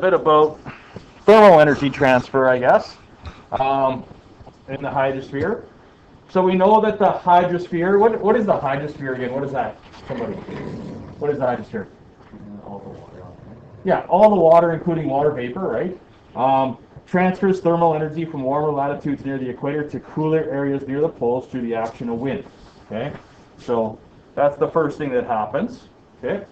bit about thermal energy transfer, I guess, in the hydrosphere. So we know that the hydrosphere, what is the hydrosphere again? What is that, somebody? What is the hydrosphere? All the water on there. Yeah, all the water, including water vapor, right? Transfers thermal energy from warmer latitudes near the equator to cooler areas near the poles through the action of wind. Okay, so that's the first thing that happens. Okay,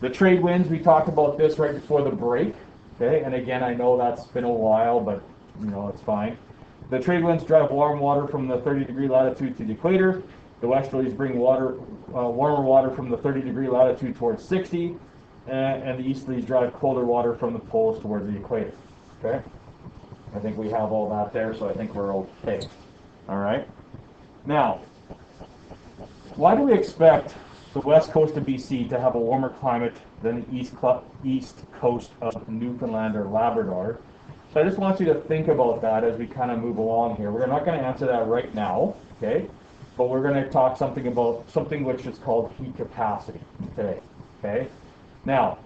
the trade winds, we talked about this right before the break. Okay, and again, I know that's been a while, but you know, it's fine. The trade winds drive warm water from the 30-degree latitude to the equator. The westerlies bring warmer water from the 30-degree latitude towards 60, and the easterlies drive colder water from the poles towards the equator. Okay, I think we have all that there, so I think we're okay. All right. Now, why do we expect the west coast of BC to have a warmer climate than the east coast of Newfoundland or Labrador? So I just want you to think about that as we kind of move along here. We're not going to answer that right now, okay? But we're going to talk something about something which is called heat capacity today, okay? Now,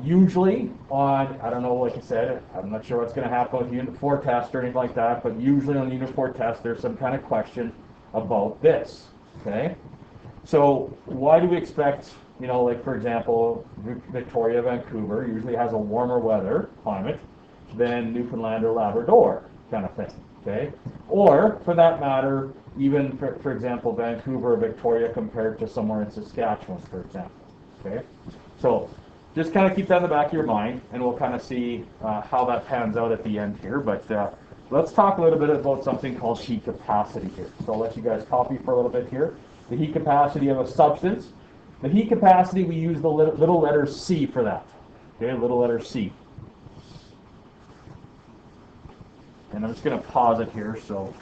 usually on, I don't know, like I said, I'm not sure what's going to happen with Unit 4 test or anything like that, but usually on the Unit 4 test, there's some kind of question about this, okay? So why do we expect, you know, like for example, Victoria, Vancouver usually has a warmer weather climate than Newfoundland or Labrador kind of thing, okay? Or for that matter, even for example, Vancouver or Victoria compared to somewhere in Saskatchewan, for example, okay? So just kind of keep that in the back of your mind, and we'll kind of see how that pans out at the end here. But let's talk a little bit about something called heat capacity here. So I'll let you guys copy for a little bit here. The heat capacity of a substance. The heat capacity, we use the little letter C for that. Okay, little letter C. And I'm just going to pause it here. So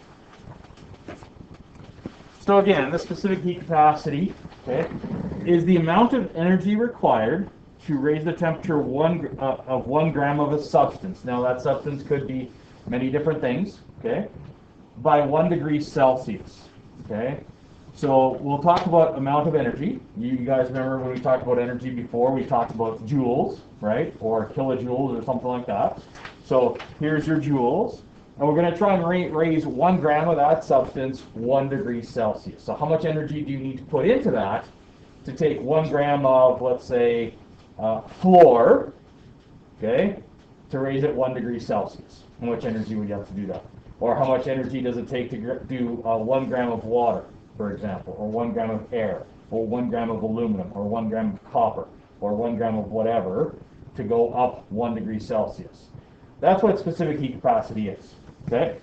again, the specific heat capacity, okay, is the amount of energy required to raise the temperature of 1 gram of a substance. Now that substance could be many different things, okay, by 1 degree Celsius, okay. So we'll talk about amount of energy. You guys remember when we talked about energy before, we talked about joules, right, or kilojoules or something like that. So here's your joules, and we're going to try and raise 1 gram of that substance 1 degree Celsius. So how much energy do you need to put into that to take 1 gram of, let's say, flour, okay, to raise it 1 degree Celsius? How much energy would you have to do that? Or how much energy does it take to do 1 gram of water, for example, or 1 gram of air, or 1 gram of aluminum, or 1 gram of copper, or 1 gram of whatever to go up 1 degree Celsius? That's what specific heat capacity is, okay?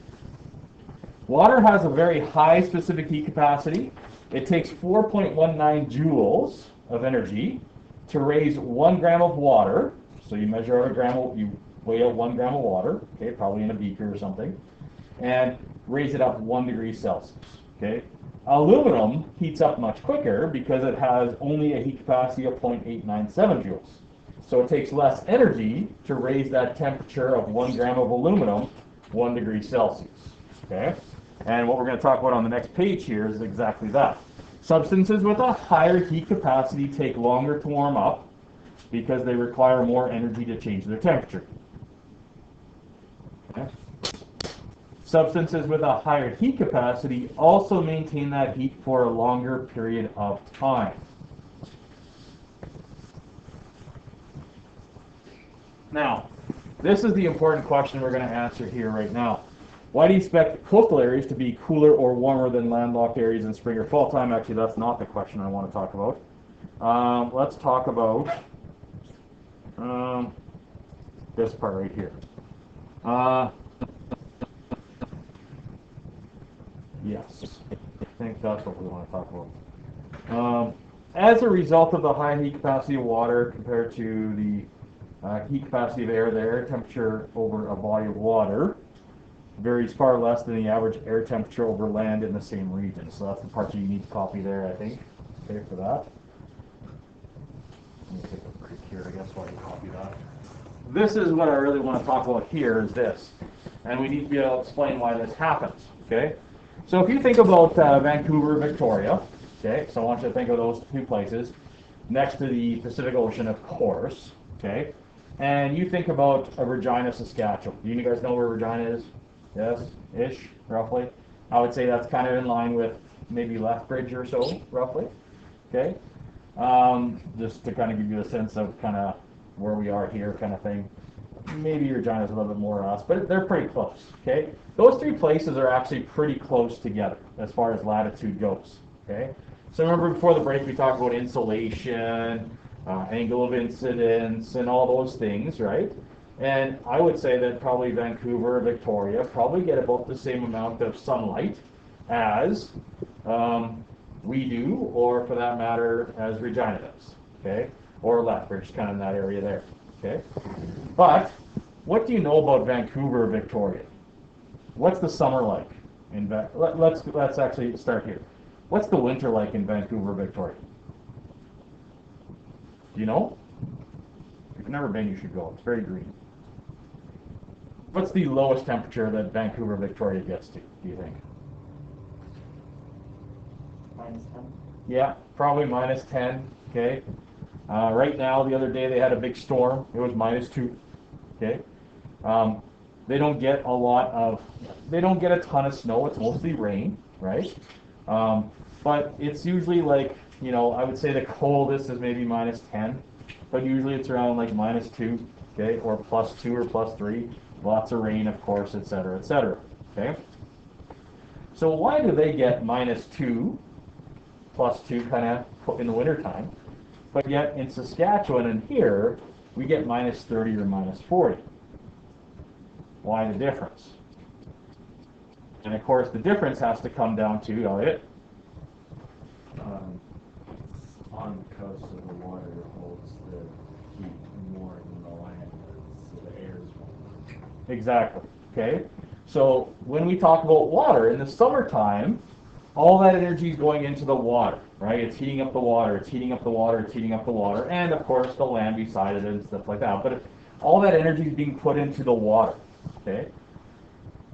Water has a very high specific heat capacity. It takes 4.19 joules of energy to raise 1 gram of water. So you measure out you weigh out 1 gram of water, okay, probably in a beaker or something, and raise it up 1 degree Celsius, okay? Aluminum heats up much quicker because it has only a heat capacity of 0.897 joules. So it takes less energy to raise that temperature of 1 gram of aluminum 1 degree Celsius, okay? And what we're going to talk about on the next page here is exactly that. Substances with a higher heat capacity take longer to warm up because they require more energy to change their temperature. Okay? Substances with a higher heat capacity also maintain that heat for a longer period of time. Now, this is the important question we're going to answer here right now. Why do you expect coastal areas to be cooler or warmer than landlocked areas in spring or fall time? Actually, that's not the question I want to talk about. Let's talk about this part right here. Yes, I think that's what we want to talk about. As a result of the high heat capacity of water compared to the heat capacity of air, the air temperature over a body of water varies far less than the average air temperature over land in the same region. So that's the part you need to copy there, I think. Okay, for that. Let me take a break here, I guess, while you copy that. This is what I really want to talk about here is this. And we need to be able to explain why this happens, okay? So if you think about Vancouver, Victoria, okay, so I want you to think of those two places next to the Pacific Ocean, of course, okay? and you think about a Regina, Saskatchewan. Do you guys know where Regina is? Yes, ish, roughly. I would say that's kind of in line with maybe Lethbridge or so, roughly. Okay, just to kind of give you a sense of kind of where we are here, kind of thing. Maybe Regina's a little bit more us, but they're pretty close. Okay, those three places are actually pretty close together as far as latitude goes. Okay, so remember before the break we talked about insolation, angle of incidence, and all those things, right? And I would say that probably Vancouver, Victoria probably get about the same amount of sunlight as we do, or for that matter, as Regina does, okay? Or Lethbridge, kind of in that area there, okay? But what do you know about Vancouver, Victoria? What's the summer like? Let's actually start here. What's the winter like in Vancouver, Victoria? Do you know? If you've never been, you should go. It's very green. What's the lowest temperature that Vancouver, Victoria gets to, do you think? -10. Yeah, probably -10, okay? Right now, the other day, they had a big storm. It was -2, okay? They don't get a ton of snow. It's mostly rain, right? But it's usually like, I would say the coldest is maybe -10, but usually it's around like -2, okay? Or +2 or +3. Lots of rain, of course, etc., etc., okay? So why do they get -2, +2 kind of in the wintertime, but yet in Saskatchewan and here, we get -30 or -40? Why the difference? And of course, the difference has to come down to, Elliot. On the coast of the water holds the heat more than the land does, so the air is warmer. Exactly, okay? So when we talk about water, in the summertime, all that energy is going into the water, right? It's heating up the water, it's heating up the water, it's heating up the water, and of course the land beside it and stuff like that. But all that energy is being put into the water, okay?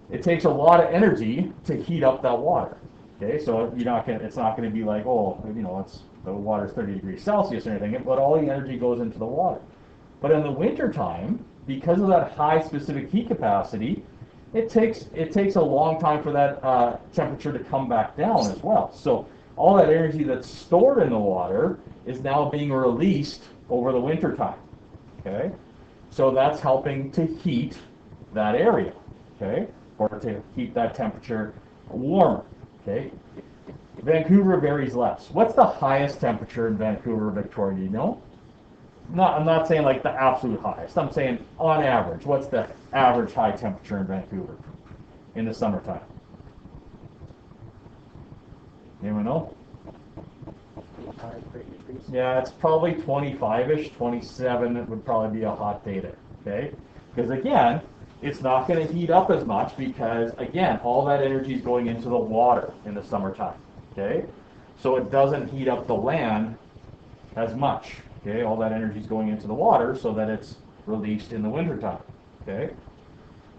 It takes a lot of energy to heat up that water, okay? So it's not going to be like, the water's 30 degrees Celsius or anything, but all the energy goes into the water. But in the wintertime, because of that high specific heat capacity, it takes a long time for that temperature to come back down as well. So all that energy that's stored in the water is now being released over the winter time. Okay, so that's helping to heat that area. Okay, or to keep that temperature warmer. Okay, Vancouver varies less. What's the highest temperature in Vancouver, Victoria? Do you know? I'm not saying like the absolute highest. I'm saying on average. What's the average high temperature in Vancouver in the summertime? Anyone know? Yeah, it's probably 25-ish, 27. It would probably be a hot day there. Okay, because again, it's not going to heat up as much because again, all that energy is going into the water in the summertime. Okay, so it doesn't heat up the land as much. Okay, all that energy is going into the water so that it's released in the wintertime. Okay,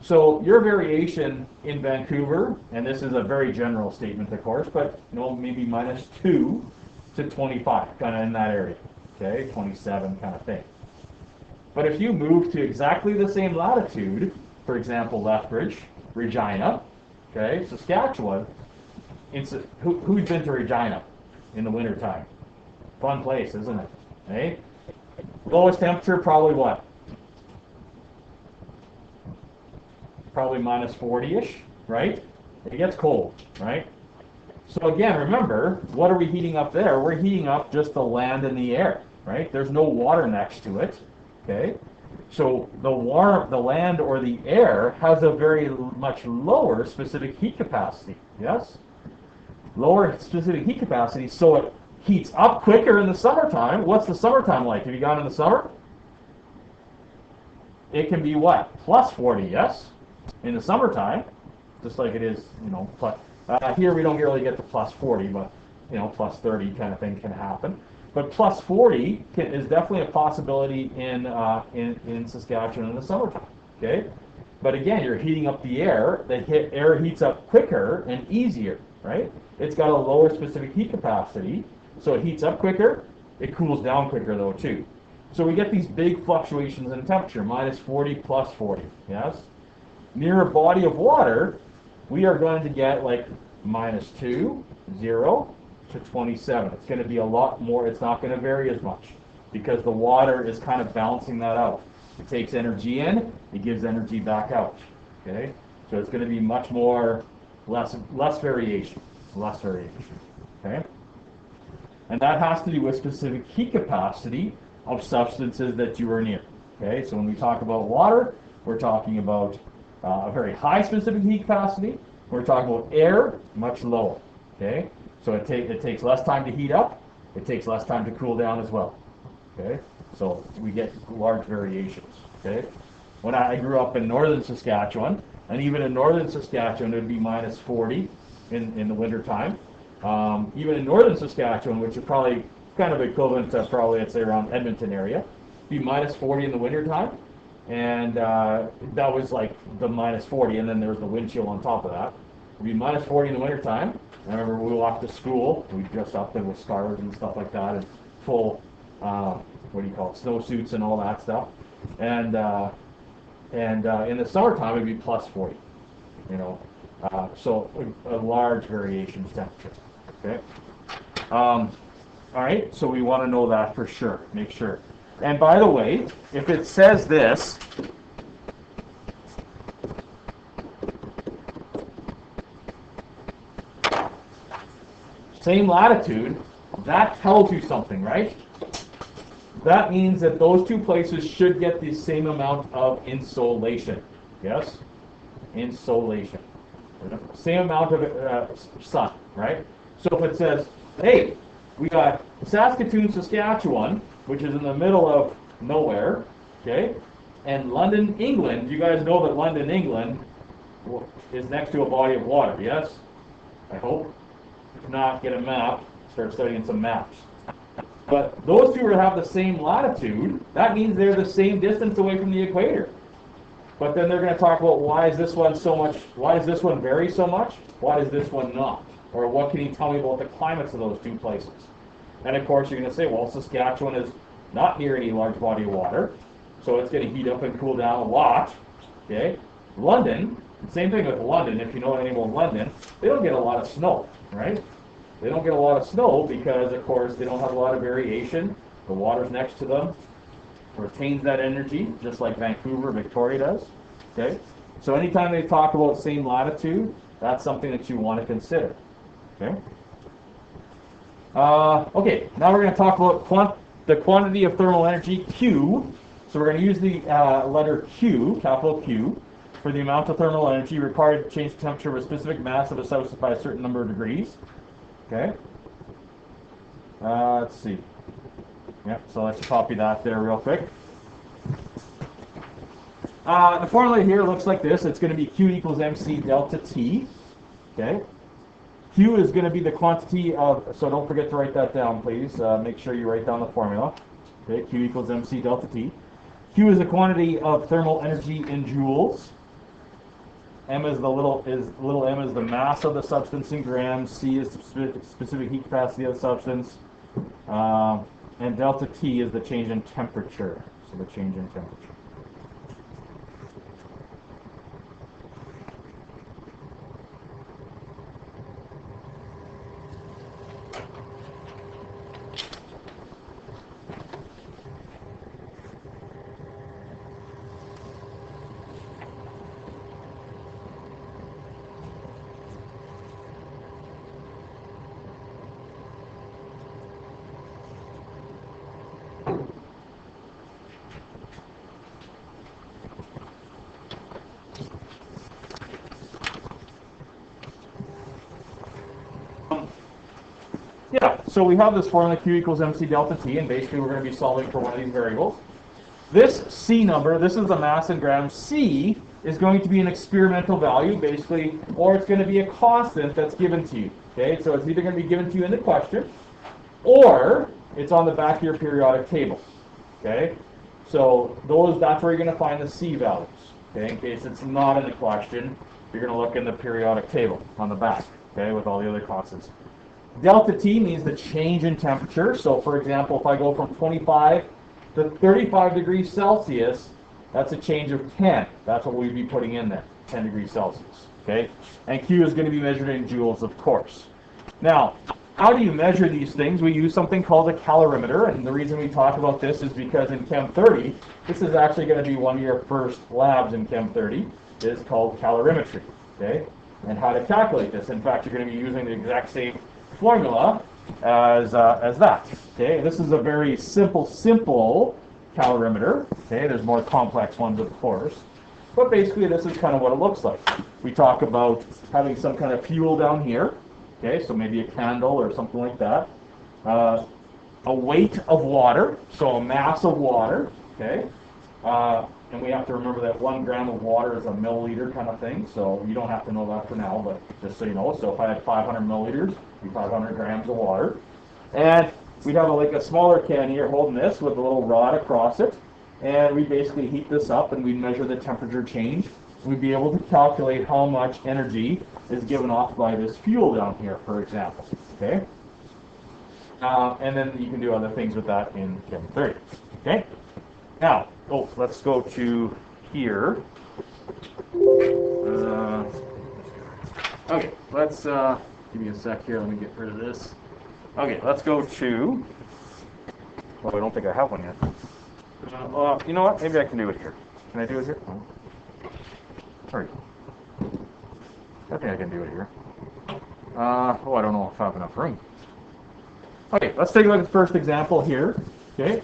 so your variation in Vancouver, and this is a very general statement, of course, but maybe -2 to 25, kind of in that area. Okay, 27 kind of thing. But if you move to exactly the same latitude, for example, Lethbridge, Regina, okay, Saskatchewan, who's been to Regina in the wintertime? Fun place, isn't it? Hey? Lowest temperature, probably what? Probably -40-ish, right? It gets cold, right? So again, remember, what are we heating up there? We're heating up just the land and the air, right? There's no water next to it, okay? So the land or the air has a very much lower specific heat capacity, yes? Lower specific heat capacity, so it heats up quicker in the summertime. What's the summertime like? Have you gone in the summer? It can be what? +40, yes? In the summertime, just like it is, here we don't really get to +40, but, +30 kind of thing can happen. But +40 is definitely a possibility in Saskatchewan in the summertime, okay? But again, you're heating up the air. The air heats up quicker and easier, right? It's got a lower specific heat capacity, so it heats up quicker. It cools down quicker, though, too. So we get these big fluctuations in temperature, minus 40, plus 40, yes? Near a body of water, we are going to get like minus 2, 0 to 27. It's going to be a lot more, it's not going to vary as much because the water is kind of balancing that out. It takes energy in, it gives energy back out, okay? So it's going to be much more, less variation, okay? And that has to do with specific heat capacity of substances that you are near, okay? So when we talk about water, we're talking about a very high specific heat capacity. We're talking about air, much lower, okay? So it takes less time to heat up, it takes less time to cool down as well, okay? So we get large variations, okay? When I grew up in northern Saskatchewan, and even in northern Saskatchewan, it would be minus 40 in the winter time. Even in northern Saskatchewan, which is probably kind of equivalent to probably, I'd say, around Edmonton area, be minus 40 in the winter time. And that was like the minus 40, and then there was the wind chill on top of that. It'd be minus 40 in the winter time. I remember we walked to school, we dressed up with scarves and stuff like that, and full, what do you call it, snowsuits and all that stuff. And in the summertime, it'd be plus 40, you know. So a large variation in temperature, okay? All right, so we want to know that for sure, make sure. And by the way, if it says this, same latitude, that tells you something, right? That means that those two places should get the same amount of insolation. Yes? Insolation. Same amount of sun, right? So if it says, hey, we got Saskatoon, Saskatchewan, which is in the middle of nowhere, okay? And London, England, you guys know that London, England is next to a body of water, yes? I hope. If not, get a map, start studying some maps. But those two have the same latitude. That means they're the same distance away from the equator. But then they're going to talk about why is this one so much, why does this one vary so much? Why does this one not? Or what can you tell me about the climates of those two places? And of course you're going to say, well, Saskatchewan is not near any large body of water, so it's going to heat up and cool down a lot. Okay? London, same thing with London, if you know anything about London, they don't get a lot of snow, right? They don't get a lot of snow because, of course, they don't have a lot of variation. The water's next to them, retains that energy, just like Vancouver, Victoria does. Okay? So anytime they talk about same latitude, that's something that you want to consider. Okay? Okay, now we're going to talk about the quantity of thermal energy, Q. So we're going to use the letter Q, capital Q, for the amount of thermal energy required to change the temperature of a specific mass of a substance by a certain number of degrees. Okay? Let's see. Yep, so let's copy that there real quick. The formula here looks like this. It's going to be Q equals MC delta T. Okay? Q is going to be the quantity of, so don't forget to write that down, please. Make sure you write down the formula. Okay, Q equals MC delta T. Q is the quantity of thermal energy in joules. M is little m is the mass of the substance in grams. C is the specific heat capacity of the substance. And delta T is the change in temperature. So the change in temperature. Yeah, so we have this formula Q equals MC delta T, and basically we're going to be solving for one of these variables. This C number, this is the mass in grams. C is going to be an experimental value, basically, or it's going to be a constant that's given to you. Okay, so it's either going to be given to you in the question, or it's on the back of your periodic table. Okay, so that's where you're going to find the C values. Okay, in case it's not in the question, you're going to look in the periodic table on the back. Okay, with all the other constants. Delta T means the change in temperature. So, for example, if I go from 25 The 35 degrees Celsius, that's a change of 10. That's what we'd be putting in there, 10 degrees Celsius. Okay? And Q is going to be measured in joules, of course. Now, how do you measure these things? We use something called a calorimeter, and the reason we talk about this is because in Chem 30, this is actually going to be one of your first labs in Chem 30, is called calorimetry. Okay? And how to calculate this. In fact, you're going to be using the exact same formula as that. Okay, this is a very simple calorimeter. Okay, there's more complex ones, of course, but basically this is kind of what it looks like. We talk about having some kind of fuel down here. Okay, so maybe a candle or something like that. A weight of water, so a mass of water. Okay, and we have to remember that 1 gram of water is a milliliter kind of thing. So you don't have to know that for now, but just so you know. So if I had 500 milliliters, it'd be 500 grams of water. And we'd have like a smaller can here holding this with a little rod across it. And we basically heat this up and we measure the temperature change. We'd be able to calculate how much energy is given off by this fuel down here, for example. Okay? And then you can do other things with that in Chem 30. Okay? Now, let's go to here. Okay, let's give me a sec here. Let me get rid of this. Okay, let's go to. Well, I don't think I have one yet. You know what? Maybe I can do it here. Can I do it here? Sorry. I think I can do it here. I don't know if I have enough room. Okay, let's take a look at the first example here. Okay.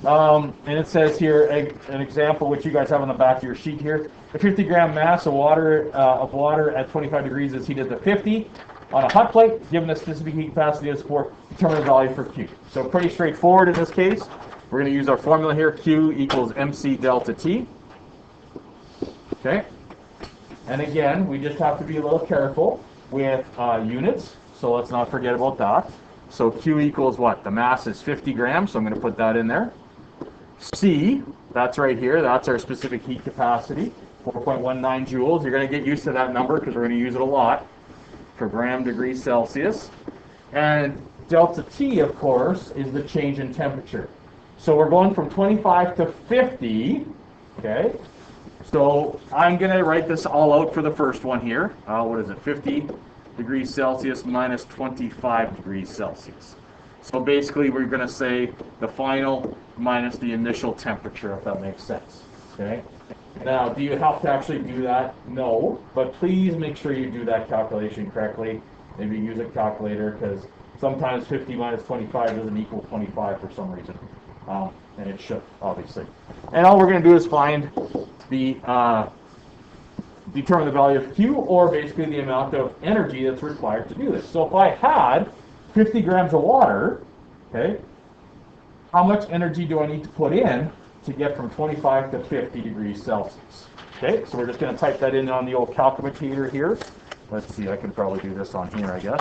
And it says here an example which you guys have on the back of your sheet here. A 50-gram mass of water at 25 degrees is heated to 50 on a hot plate. Given the specific heat capacity is for, determine the value for Q. So pretty straightforward in this case. We're going to use our formula here. Q equals MC delta T. Okay. And again, we just have to be a little careful with units. So let's not forget about that. So Q equals what? The mass is 50 grams, so I'm going to put that in there. C, that's right here. That's our specific heat capacity, 4.19 joules. You're going to get used to that number because we're going to use it a lot per gram degree Celsius. And delta T, of course, is the change in temperature. So we're going from 25 to 50, okay? So I'm going to write this all out for the first one here. What is it? 50 degrees Celsius minus 25 degrees Celsius. So basically we're going to say the final minus the initial temperature, if that makes sense. Okay. Now, do you have to actually do that? No, but please make sure you do that calculation correctly. Maybe use a calculator because sometimes 50 minus 25 doesn't equal 25 for some reason. And it should, obviously. And all we're going to do is find the determine the value of Q, or basically the amount of energy that's required to do this. So if I had 50 grams of water, okay, how much energy do I need to put in to get from 25 to 50 degrees Celsius? Okay, so we're just going to type that in on the old calculator here. Let's see, I can probably do this on here, I guess.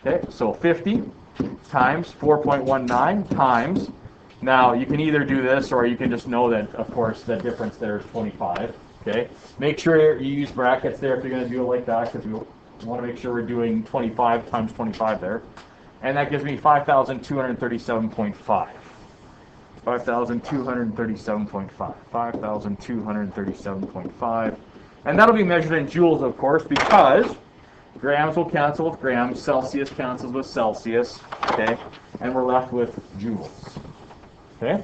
Okay, so 50 times 4.19 times. Now, you can either do this, or you can just know that, of course, the difference there is 25. Okay? Make sure you use brackets there if you're going to do it like that, because we want to make sure we're doing 25 times 25 there. And that gives me 5,237.5. 5,237.5. 5,237.5. And that'll be measured in joules, of course, because grams will cancel with grams, Celsius cancels with Celsius, okay? And we're left with joules. Okay?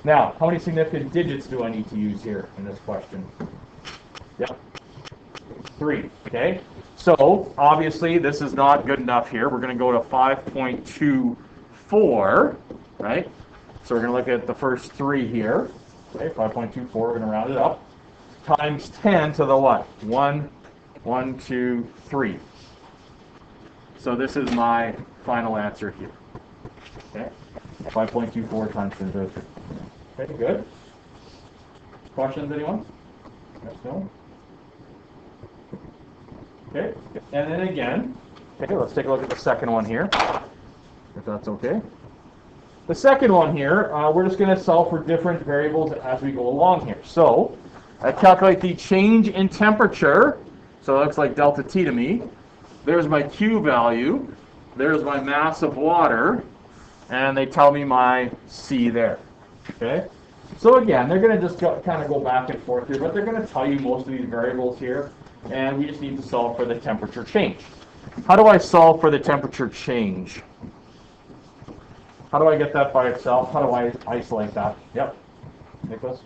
Now, how many significant digits do I need to use here in this question? Yep. 3. Okay? So, obviously, this is not good enough here. We're going to go to 5.24, right? So we're going to look at the first 3 here. Okay, 5.24, we're going to round it up. Times 10 to the what? 1, 1, 2, 3. So this is my final answer here. Okay? 5.24 times 10 to the 3. Okay, good. Questions, anyone? Yes, no? Okay, and then again, okay, let's take a look at the second one here, if that's okay. The second one here, we're just going to solve for different variables as we go along here. So, I calculate the change in temperature, so it looks like delta T to me. There's my Q value. There's my mass of water. and they tell me my C there. Okay? So again, they're going to just kind of go back and forth here, but they're going to tell you most of these variables here, and we just need to solve for the temperature change. How do I solve for the temperature change? How do I get that by itself? How do I isolate that? Yep. Nicholas?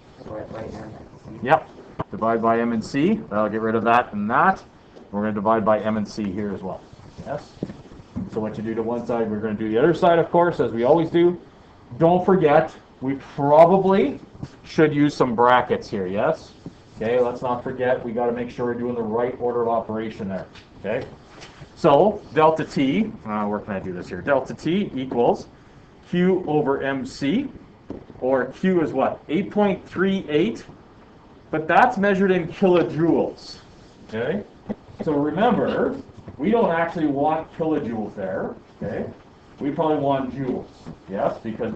Yep. Divide by M and C. That'll get rid of that and that. We're going to divide by M and C here as well. Yes? So what you do to one side, we're going to do the other side, of course, as we always do. Don't forget, we probably should use some brackets here, yes? Okay, let's not forget, we got to make sure we're doing the right order of operation there. Okay? So, delta T, where can I do this here? Delta T equals Q over MC, or Q is what? 8.38, but that's measured in kilojoules. Okay? So remember, we don't actually want kilojoules there, okay? We probably want joules, yes, because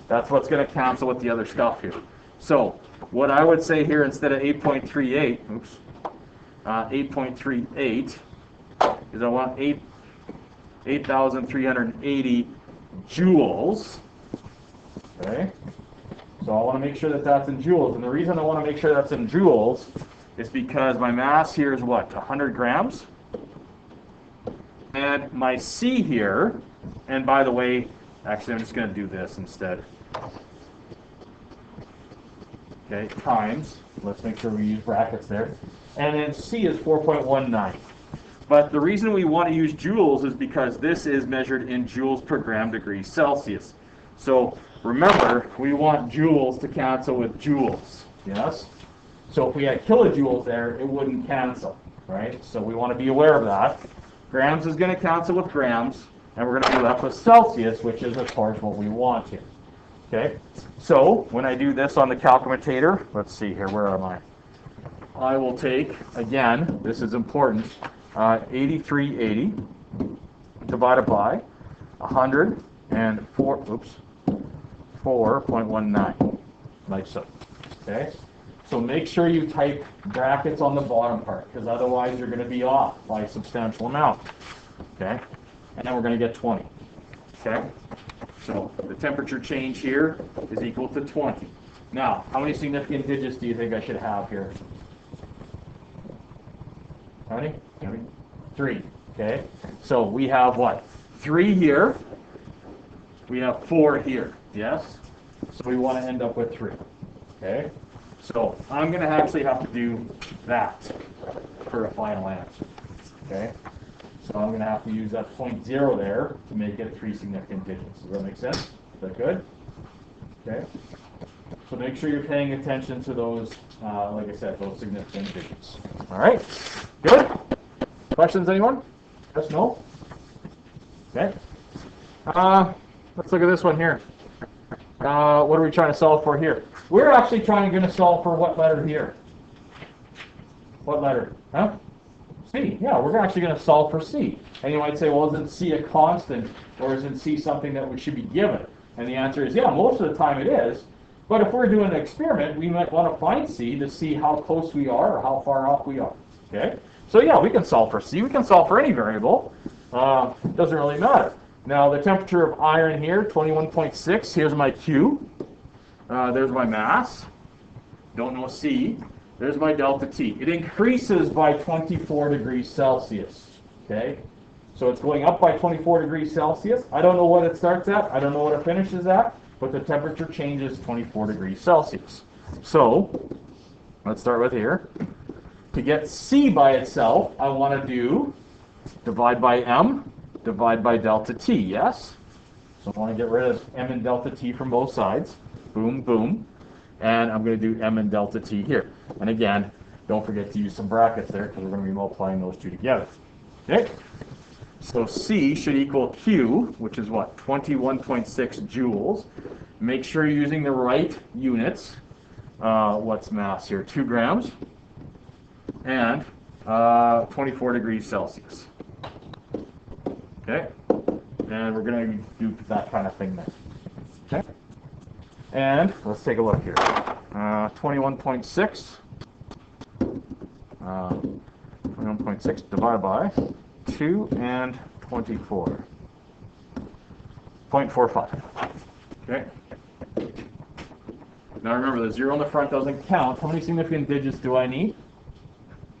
that's what's going to cancel with the other stuff here. So what I would say here instead of 8.38, 8.38 is I want 8,380 joules, okay? So I want to make sure that that's in joules, and the reason I want to make sure that's in joules is because my mass here is what, 100 grams? And my C here, and by the way, actually I'm just going to do this instead. Okay, times, let's make sure we use brackets there. And then C is 4.19. But the reason we want to use joules is because this is measured in joules per gram degree Celsius. So remember, we want joules to cancel with joules, yes? So if we had kilojoules there, it wouldn't cancel, right? So we want to be aware of that. Grams is going to cancel with grams, and we're going to be left with Celsius, which is, of course, what we want here. Okay? So when I do this on the calorimeter, let's see here, where am I? I will take, again, this is important, 8380 divided by 4.19, like so. Okay? So make sure you type brackets on the bottom part, because otherwise you're going to be off by a substantial amount. Okay? And then we're going to get 20. Okay? So the temperature change here is equal to 20. Now, how many significant digits do you think I should have here? How many? 3. Okay? So we have what? 3 here. We have 4 here. Yes? So we want to end up with 3. Okay? So I'm going to actually have to do that for a final answer. Okay? So I'm going to have to use that 0.0 there to make it 3 significant digits. Does that make sense? Is that good? Okay? So make sure you're paying attention to those, like I said, those significant digits. All right? Good? Questions, anyone? Yes, no? Okay. Let's look at this one here. What are we trying to solve for here? We're actually going to solve for what letter here? What letter? Huh? C. Yeah, we're actually going to solve for C. And you might say, well, isn't C a constant, or isn't C something that we should be given? And the answer is, yeah, most of the time it is. But if we're doing an experiment, we might want to find C to see how close we are or how far off we are. Okay? So yeah, we can solve for C. We can solve for any variable. Doesn't really matter. Now, the temperature of iron here, 21.6. Here's my Q. There's my mass. Don't know C. There's my delta T. It increases by 24 degrees Celsius. Okay? So it's going up by 24 degrees Celsius. I don't know what it starts at. I don't know what it finishes at. But the temperature changes 24 degrees Celsius. So, let's start with here. To get C by itself, I want to do divide by M, divide by delta T, yes? So I want to get rid of M and delta T from both sides. Boom, boom. And I'm going to do M and delta T here. And again, don't forget to use some brackets there because we're going to be multiplying those two together. Okay? So C should equal Q, which is what? 21.6 joules. Make sure you're using the right units. What's mass here? 2 grams. And 24 degrees Celsius. Okay? And we're going to do that kind of thing there. Okay? And let's take a look here. 21.6. 21.6 divided by 2 and 24. 0.45. Okay. Now remember, the 0 in the front doesn't count. How many significant digits do I need?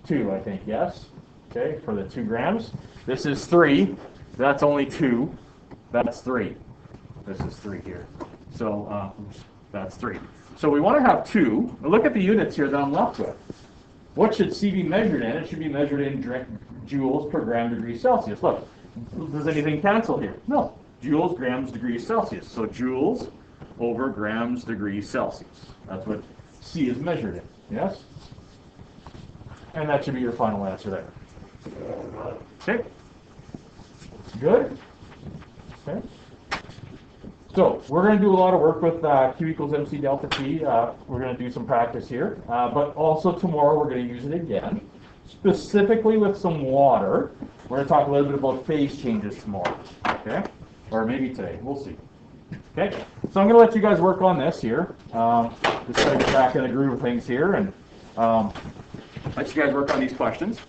2, I think, yes. Okay, for the 2 grams. This is 3. That's only 2. That's 3. This is 3 here. So that's 3. So we want to have 2. Now look at the units here that I'm left with. What should C be measured in? It should be measured in joules per gram degree Celsius. Look, does anything cancel here? No. Joules, grams, degrees Celsius. So joules over grams degrees Celsius. That's what C is measured in. Yes? And that should be your final answer there. Okay? Good? Okay. So we're going to do a lot of work with Q equals MC delta T. We're going to do some practice here. But also tomorrow we're going to use it again. Specifically with some water. We're going to talk a little bit about phase changes tomorrow. Okay? Or maybe today. We'll see. Okay? So I'm going to let you guys work on this here. Just try to get back in the groove of things here and let you guys work on these questions.